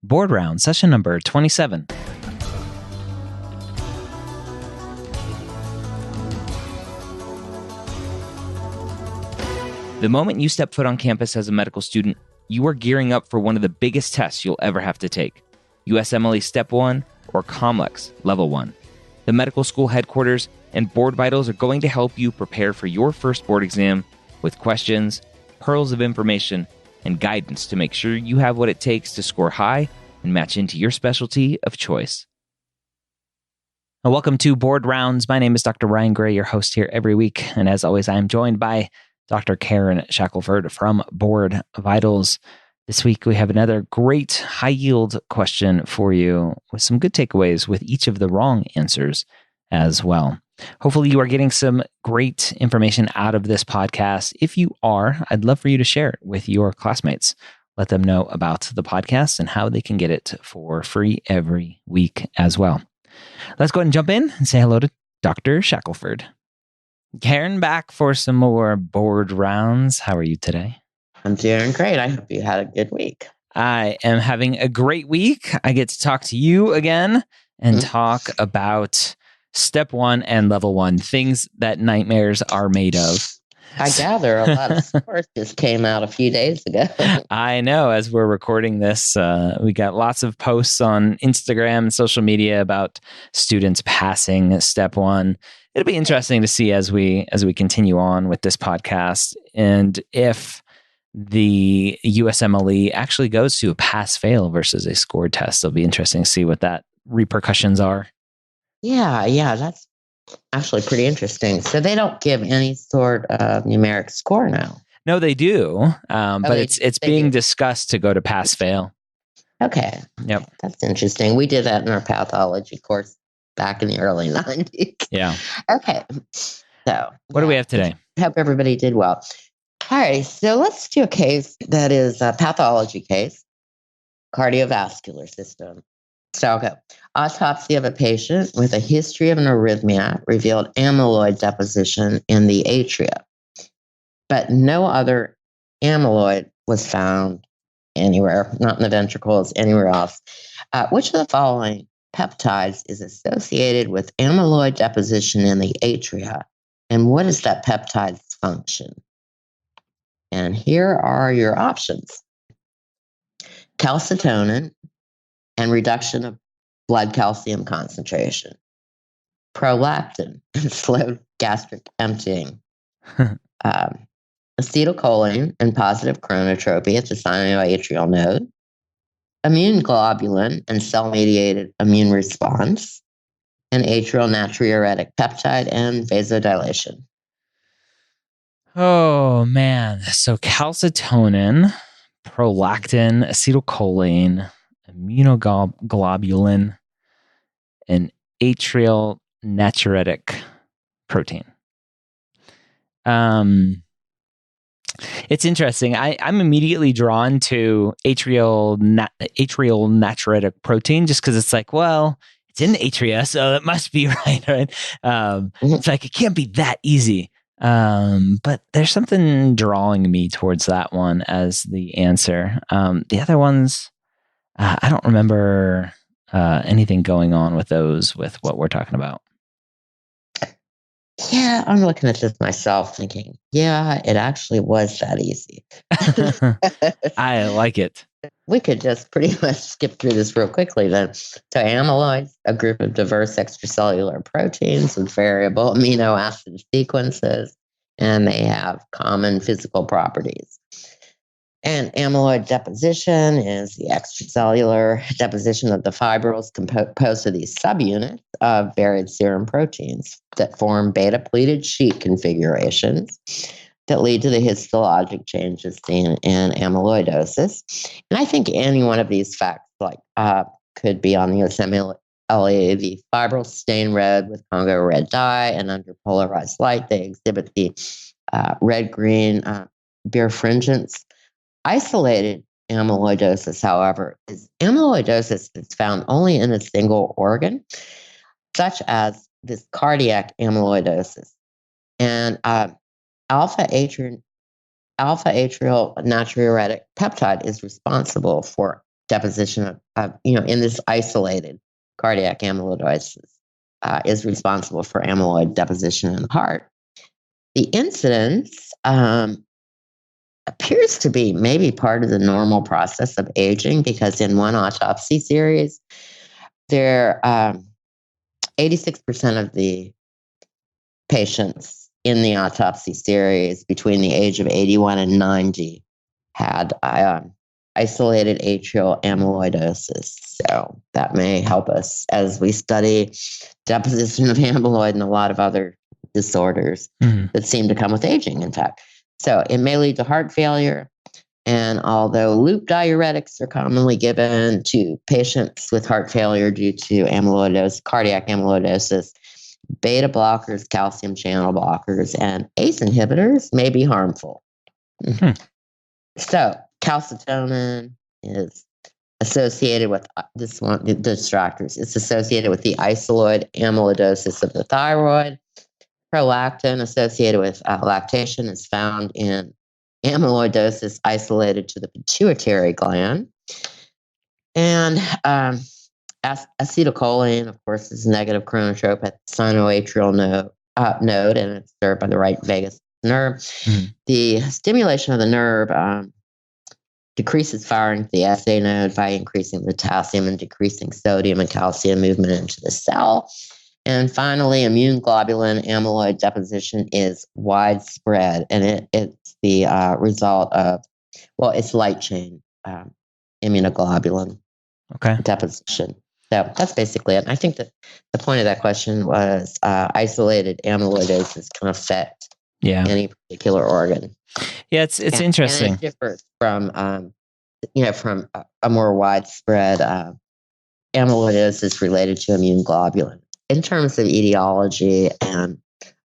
Board Round, session number 27. The moment you step foot on campus as a medical student, you are gearing up for one of the biggest tests you'll ever have to take. USMLE Step 1 or COMLEX Level 1. The medical school headquarters and BoardVitals are going to help you prepare for your first board exam with questions, pearls of information, and guidance to make sure you have what it takes to score high and match into your specialty of choice. Well, welcome to Board Rounds. My name is Dr. Ryan Gray, your host here every week. And as always, I am joined by Dr. Karen Shackelford from BoardVitals. This week, we have another great high-yield question for you with some good takeaways with each of the wrong answers as well. Hopefully, you are getting some great information out of this podcast. If you are, I'd love for you to share it with your classmates. Let them know about the podcast and how they can get it for free every week as well. Let's go ahead and jump in and say hello to Dr. Shackelford. Karen, back for some more board rounds. How are you today? I'm doing great. I hope you had a good week. I am having a great week. I get to talk to you again and talk about Step 1 and Level 1, things that nightmares are made of. I gather a lot of scores just came out a few days ago. I know. As we're recording this, we got lots of posts on Instagram and social media about students passing Step 1. It'll be interesting to see as we continue on with this podcast, and if the USMLE actually goes to a pass-fail versus a scored test. It'll be interesting to see what that repercussions are. Yeah, that's actually pretty interesting. So they don't give any sort of numeric score now. No, they do, but it's being discussed to go to pass-fail. Okay. Yep. That's interesting. We did that in our pathology course back in the early 90s. Yeah. Okay. So what do we have today? Hope everybody did well. All right. So let's do a case that is a pathology case, cardiovascular system. So I'll go. Autopsy of a patient with a history of an arrhythmia revealed amyloid deposition in the atria, but no other amyloid was found anywhere, not in the ventricles, anywhere else. Which of the following peptides is associated with amyloid deposition in the atria, and what is that peptide's function? And here are your options: calcitonin and reduction of blood calcium concentration, prolactin and slow gastric emptying, acetylcholine and positive chronotropy at the sinoatrial node, immune globulin and cell-mediated immune response, and atrial natriuretic peptide and vasodilation. Oh, man. So calcitonin, prolactin, acetylcholine, immunoglobulin, and atrial natriuretic protein. It's interesting. I'm immediately drawn to atrial natriuretic protein just because it's like, well, it's in the atria, so it must be right? It's like, it can't be that easy. But there's something drawing me towards that one as the answer. The other ones, I don't remember anything going on with those with what we're talking about. Yeah, I'm looking at this myself thinking, yeah, it actually was that easy. I like it. We could just pretty much skip through this real quickly then. So amyloids, a group of diverse extracellular proteins with variable amino acid sequences, and they have common physical properties. And amyloid deposition is the extracellular deposition of the fibrils composed of these subunits of varied serum proteins that form beta-pleated sheet configurations that lead to the histologic changes seen in amyloidosis. And I think any one of these facts could be on the USMLE. The fibrils stain red with Congo red dye, and under polarized light, they exhibit the red-green birefringence. Isolated amyloidosis, however, is amyloidosis that's found only in a single organ, such as this cardiac amyloidosis. And alpha-atrial natriuretic peptide is responsible for deposition in this isolated cardiac amyloidosis is responsible for amyloid deposition in the heart. The incidence appears to be maybe part of the normal process of aging, because in one autopsy series, 86% of the patients in the autopsy series between the age of 81 and 90 had isolated atrial amyloidosis. So that may help us as we study deposition of amyloid and a lot of other disorders that seem to come with aging, in fact. So it may lead to heart failure. And although loop diuretics are commonly given to patients with heart failure due to amyloidosis, cardiac amyloidosis, beta blockers, calcium channel blockers, and ACE inhibitors may be harmful. So calcitonin is associated with the distractors. It's associated with the isoloid amyloidosis of the thyroid. Prolactin, associated with lactation, is found in amyloidosis isolated to the pituitary gland. And acetylcholine, of course, is negative chronotrope at the sinoatrial node, and it's served by the right vagus nerve. The stimulation of the nerve decreases firing to the SA node by increasing potassium and decreasing sodium and calcium movement into the cell. And finally, immune globulin amyloid deposition is widespread, and it's the result of, it's light chain immunoglobulin deposition. So that's basically it. I think that the point of that question was isolated amyloidosis can affect any particular organ. Yeah, it's interesting. And it differs from from a more widespread amyloidosis related to immune globulin in terms of etiology and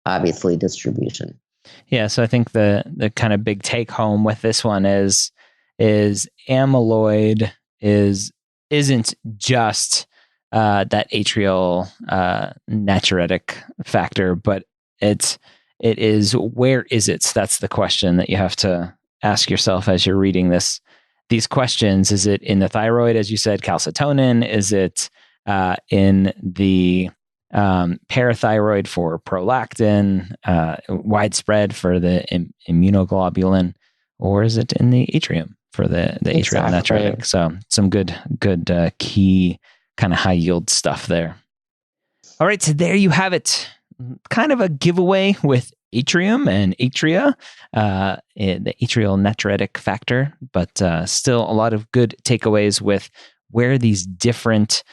obviously distribution. Yeah, so I think the kind of big take home with this one is amyloid isn't just that atrial natriuretic factor, but it is, where is it? So that's the question that you have to ask yourself as you're reading these questions. Is it in the thyroid, as you said, calcitonin? Is it in the parathyroid for prolactin, widespread for the immunoglobulin, or is it in the atrium for the atrial natriuretic? So some good key kind of high yield stuff there. All right, so there you have it. Kind of a giveaway with atrium and atria, the atrial natriuretic factor, but still a lot of good takeaways with where these different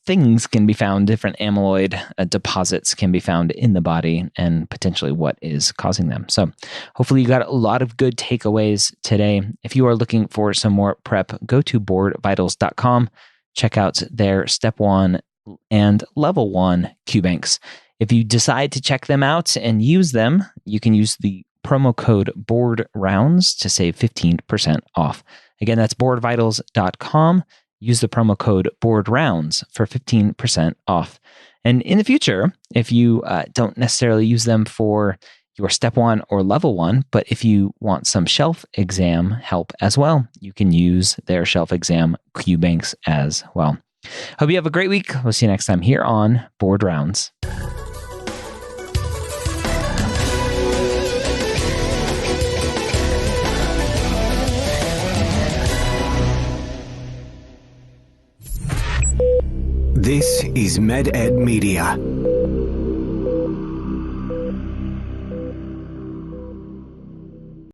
things can be found, different amyloid deposits can be found in the body, and potentially what is causing them. So hopefully you got a lot of good takeaways today. If you are looking for some more prep, go to BoardVitals.com. Check out their Step 1 and Level 1 Q-Banks. If you decide to check them out and use them, you can use the promo code BOARDROUNDS to save 15% off. Again, that's BoardVitals.com. Use the promo code BOARDROUNDS for 15% off. And in the future, if you don't necessarily use them for your Step 1 or Level 1, but if you want some shelf exam help as well, you can use their shelf exam Q-Banks as well. Hope you have a great week. We'll see you next time here on Board Rounds. This is MedEd Media.